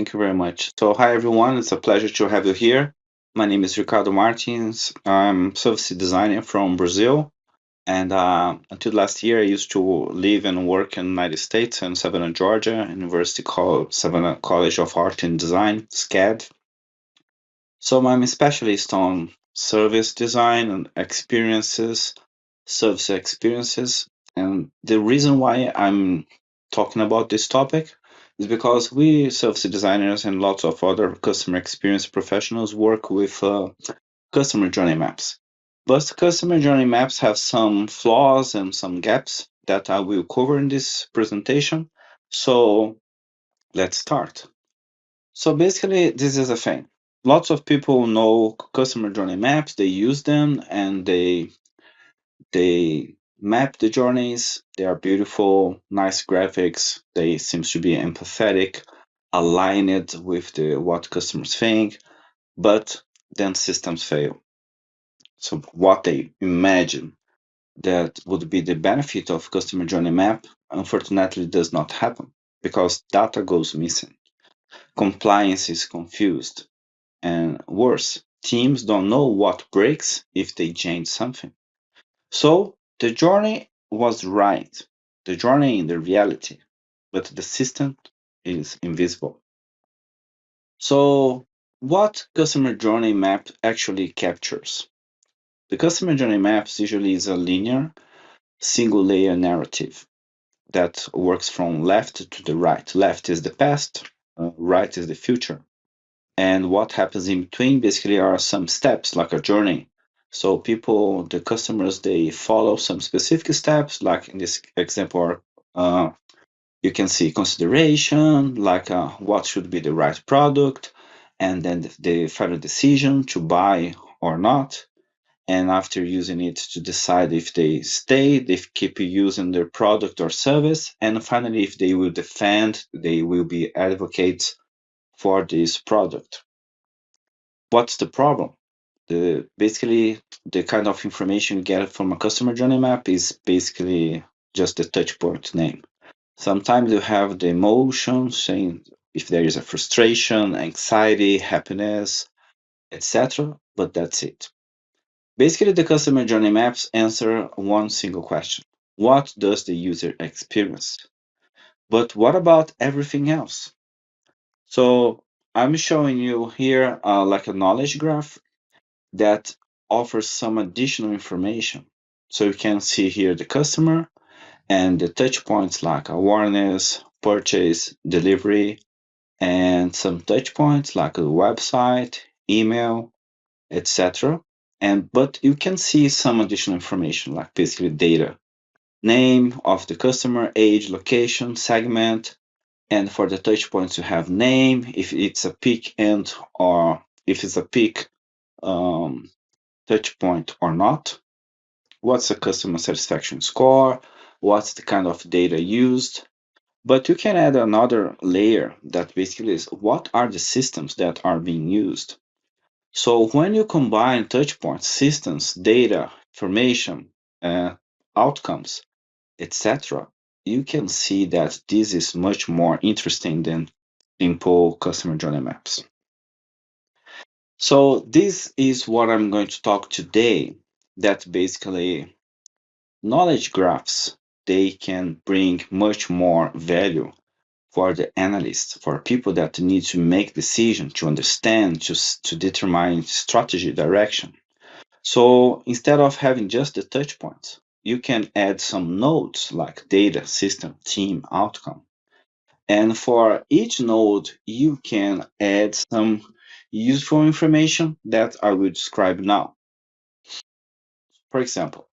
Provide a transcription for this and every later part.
Thank you very much. So, hi everyone. It's a pleasure to have you here. My name is Ricardo Martins. I'm service designer from Brazil, and until last year, I used to live and work in the United States in Savannah, Georgia, University called Savannah College of Art and Design, SCAD. So, I'm a specialist on service design and experiences, service experiences. And the reason why I'm talking about this topic is because we service designers and lots of other customer experience professionals work with customer journey maps. But customer journey maps have some flaws and some gaps that I will cover in this presentation. So let's start. So basically, this is a thing. Lots of people know customer journey maps, they use them, and they map the journeys. They are beautiful, nice graphics. They seems to be empathetic, aligned with the what customers think, but then systems fail. So what they imagine that would be the benefit of customer journey map unfortunately does not happen because data goes missing. Compliance is confused, and worse, teams don't know what breaks if they change something. So the journey was right, the journey in the reality, but the system is invisible. So what customer journey map actually captures? The customer journey maps usually is a linear, single layer narrative that works from left to the right. Left is the past, right is the future. And what happens in between basically are some steps like a journey. So people, the customers, they follow some specific steps, like in this example, you can see consideration, like what should be the right product, and then the final decision to buy or not. And after using it to decide if they stay, they keep using their product or service, and finally, if they will defend, they will be advocates for this product. What's the problem? Basically the kind of information you get from a customer journey map is basically just the touch point name. Sometimes you have the emotion saying if there is a frustration, anxiety, happiness, etc. But that's it. Basically, the customer journey maps answer one single question: what does the user experience? But what about everything else? So I'm showing you here like a knowledge graph that offers some additional information. So you can see here the customer and the touch points like awareness, purchase, delivery, and some touch points like a website, email, etc. And but you can see some additional information like basically data, name of the customer, age, location, segment, and for the touch points you have name, if it's a peak end or if it's a peak um, touch point or not, what's the customer satisfaction score, what's the kind of data used. But you can add another layer that basically is what are the systems that are being used. So when you combine touch points, systems, data, information, outcomes, etc., you can see that this is much more interesting than simple customer journey maps. So this is what I'm going to talk today, that basically knowledge graphs, they can bring much more value for the analysts, for people that need to make decisions, to understand, to determine strategy direction. So instead of having just the touch points, you can add some nodes like data, system, team, outcome. And for each node, you can add some useful information that I will describe now. For example,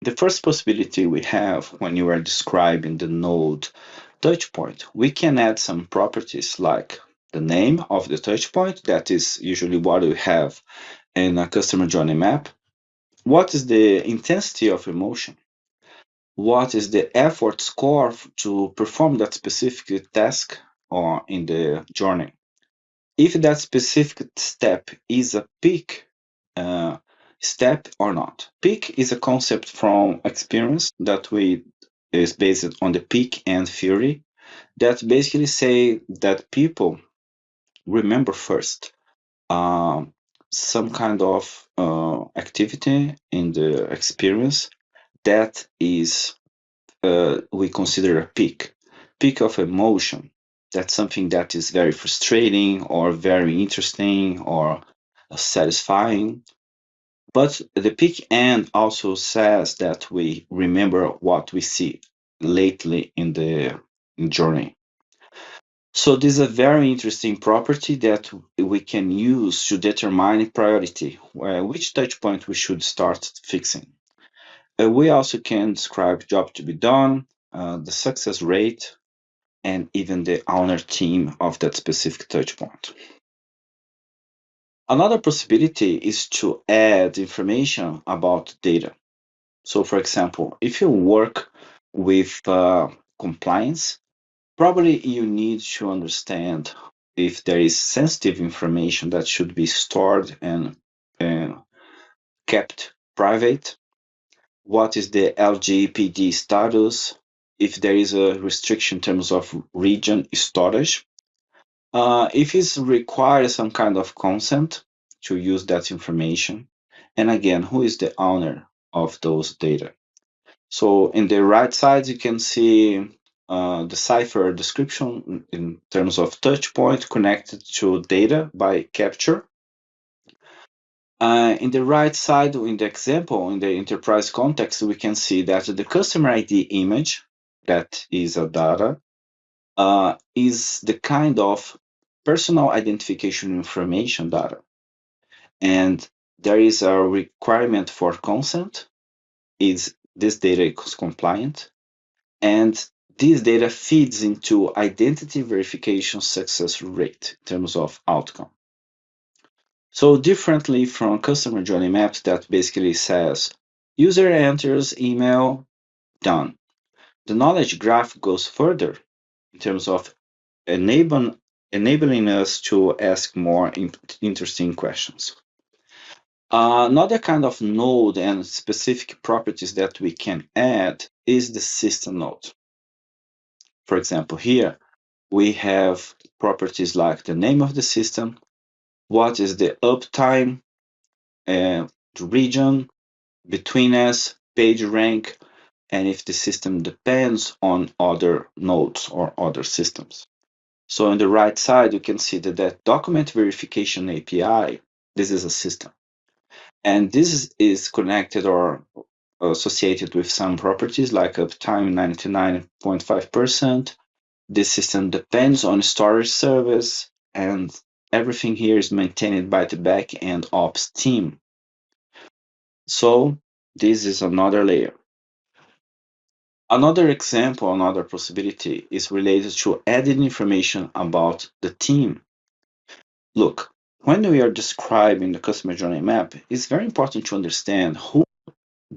the first possibility we have when you are describing the node touchpoint, we can add some properties like the name of the touchpoint, that is usually what we have in a customer journey map. What is the intensity of emotion? What is the effort score to perform that specific task or in the journey? If that specific step is a peak step or not. Peak is a concept from experience that we is based on the peak and theory that basically say that people remember first some kind of activity in the experience that is we consider a peak of emotion. That's something that is very frustrating or very interesting or satisfying. But the peak end also says that we remember what we see lately in the journey. So this is a very interesting property that we can use to determine priority, which touch point we should start fixing. We also can describe job to be done, the success rate, and even the owner team of that specific touch point. Another possibility is to add information about data. So, for example, if you work with compliance, probably you need to understand if there is sensitive information that should be stored and uh, kept private. What is the LGPD status? If there is a restriction in terms of region storage, if it requires some kind of consent to use that information, and again, who is the owner of those data? So in the right side, you can see the cipher description in terms of touch point connected to data by capture. In the right side, in the example, in the enterprise context, we can see that the customer ID image, that is a data, is the kind of personal identification information data. And there is a requirement for consent. Is this data is compliant? And this data feeds into identity verification success rate in terms of outcome. So differently from customer journey maps that basically says user enters email, done. The knowledge graph goes further in terms of enabling us to ask more interesting questions. Another kind of node and specific properties that we can add is the system node. For example, here we have properties like the name of the system, what is the uptime, the region, betweenness, page rank, and if the system depends on other nodes or other systems. So on the right side, you can see that document verification API, this is a system. And this is connected or associated with some properties like uptime 99.5%. This system depends on storage service, and everything here is maintained by the back-end ops team. So this is another layer. Another example, another possibility is related to adding information about the team. Look, when we are describing the customer journey map, it's very important to understand who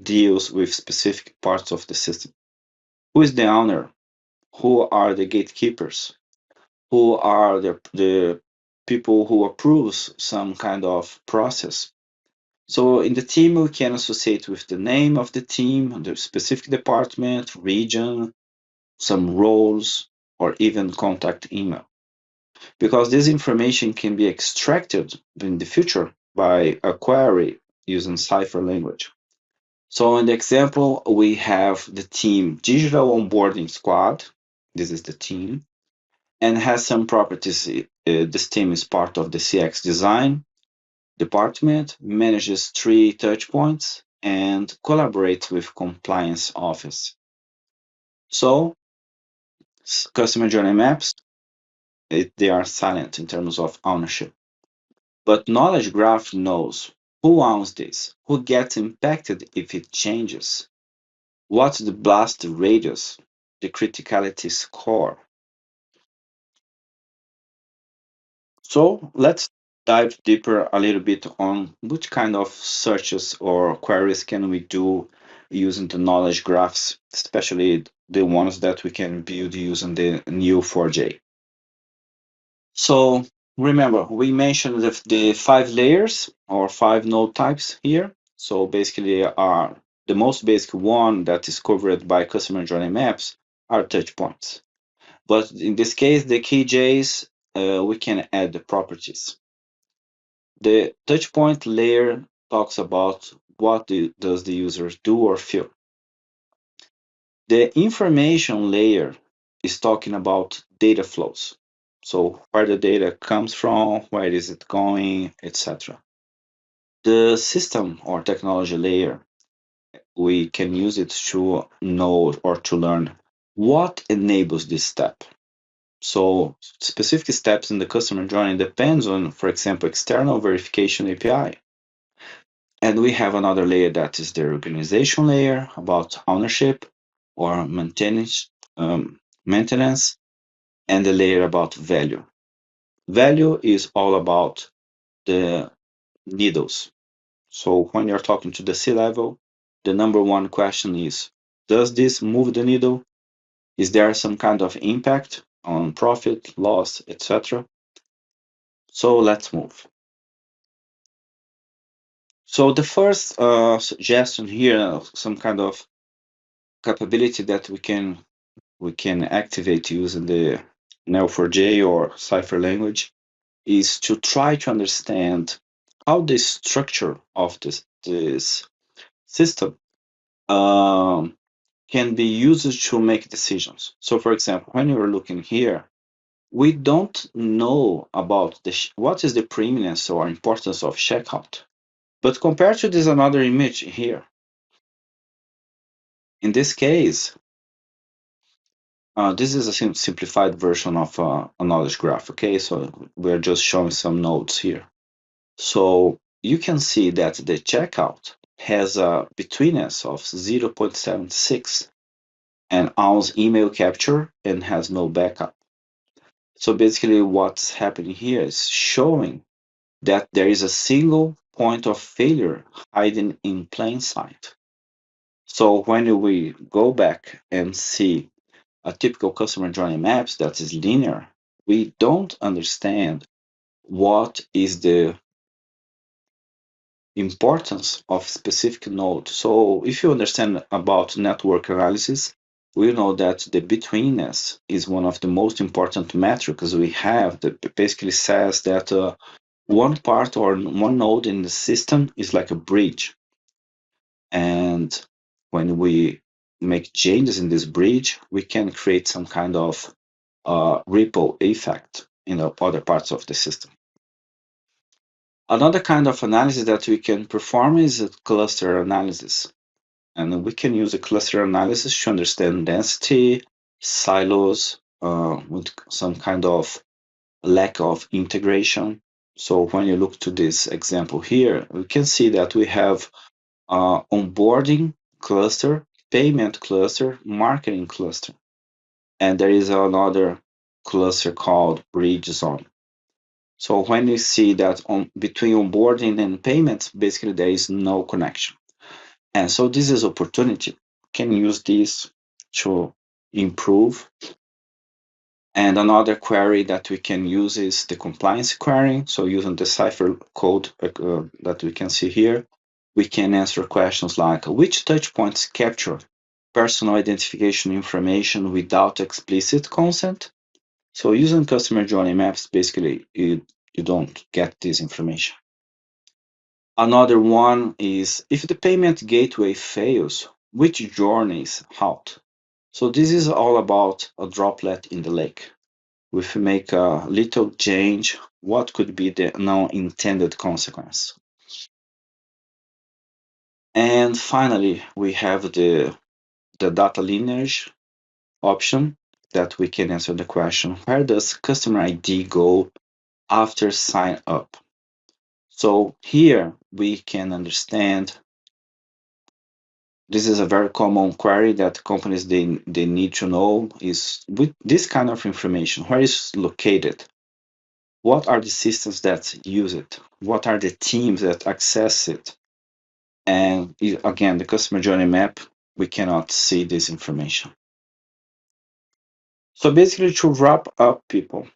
deals with specific parts of the system. Who is the owner? Who are the gatekeepers? Who are the people who approves some kind of process? So in the team, we can associate with the name of the team, the specific department, region, some roles, or even contact email. Because this information can be extracted in the future by a query using Cipher language. So in the example, we have the team Digital Onboarding Squad. This is the team, and has some properties. This team is part of the CX design department, manages 3 touch points, and collaborates with compliance office. So customer journey maps, they are silent in terms of ownership. But knowledge graph knows who owns this, who gets impacted if it changes, what's the blast radius, the criticality score. So let's dive deeper a little bit on which kind of searches or queries can we do using the knowledge graphs, especially the ones that we can build using the new 4J. So remember, we mentioned the 5 layers or 5 node types here. So basically are the most basic one that is covered by customer journey maps are touch points. But in this case, the key J's we can add the properties. The touchpoint layer talks about what does the user do or feel. The information layer is talking about data flows. So where the data comes from, where is it going, etc. The system or technology layer, we can use it to know or to learn what enables this step. So specific steps in the customer journey depends on, for example, external verification API. And we have another layer that is the organization layer about ownership or maintenance, and the layer about value. Value is all about the needles. So when you're talking to the C-level, the number one question is, does this move the needle? Is there some kind of impact on profit, loss, etc.? So let's move. So the first suggestion here, some kind of capability that we can activate using the Neo4j or Cipher language, is to try to understand how the structure of this system um, can be used to make decisions. So, for example, when you're looking here, we don't know about what is the preeminence or importance of checkout. But compared to this another image here, in this case, this is a simplified version of a knowledge graph, okay? So we're just showing some nodes here. So you can see that the checkout has a betweenness of 0.76 and owns email capture and has no backup. So basically what's happening here is showing that there is a single point of failure hiding in plain sight. So when we go back and see a typical customer journey maps that is linear, we don't understand what is the importance of specific node. So if you understand about network analysis, we know that the betweenness is one of the most important metrics we have that basically says that one part or one node in the system is like a bridge. And when we make changes in this bridge, we can create some kind of ripple effect in the other parts of the system. Another kind of analysis that we can perform is a cluster analysis. And we can use a cluster analysis to understand density, silos, with some kind of lack of integration. So when you look to this example here, we can see that we have onboarding cluster, payment cluster, marketing cluster. And there is another cluster called bridge zone. So when you see that between onboarding and payments, basically there is no connection. And so this is opportunity. Can use this to improve. And another query that we can use is the compliance query. So using the Cipher code that we can see here, we can answer questions like which touchpoints capture personal identification information without explicit consent. So using customer journey maps, basically you don't get this information. Another one is if the payment gateway fails, which journeys halt? So this is all about a droplet in the lake. If we make a little change, what could be the non-intended consequence? And finally, we have the data lineage option that we can answer the question, where does customer ID go after sign up? So here we can understand this is a very common query that companies they need to know is with this kind of information, where is located? What are the systems that use it? What are the teams that access it? And again, the customer journey map, we cannot see this information. So basically to wrap up people,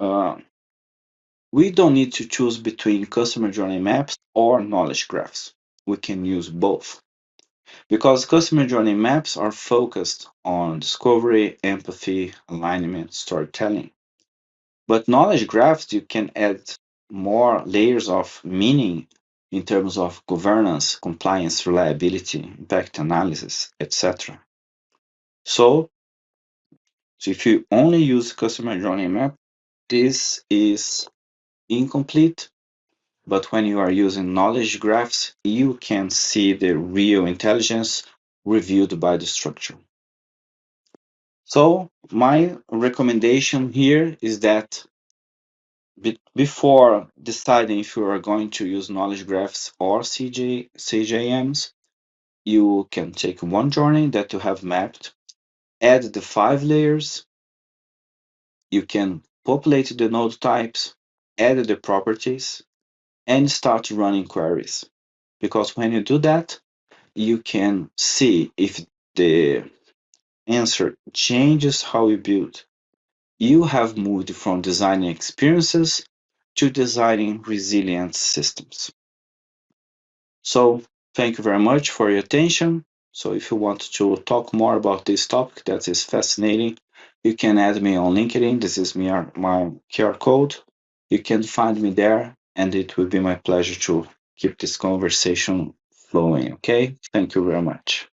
uh, we don't need to choose between customer journey maps or knowledge graphs. We can use both. Because customer journey maps are focused on discovery, empathy, alignment, storytelling. But knowledge graphs, you can add more layers of meaning in terms of governance, compliance, reliability, impact analysis, etc. So if you only use customer journey map, this is incomplete. But when you are using knowledge graphs, you can see the real intelligence revealed by the structure. So my recommendation here is that before deciding if you are going to use knowledge graphs or CJMs, you can take one journey that you have mapped, add the 5 layers, you can populate the node types, add the properties, and start running queries. Because when you do that, you can see if the answer changes how you build. You have moved from designing experiences to designing resilient systems. So thank you very much for your attention. So if you want to talk more about this topic that is fascinating, you can add me on LinkedIn. This is my QR code. You can find me there, and it will be my pleasure to keep this conversation flowing. Okay? Thank you very much.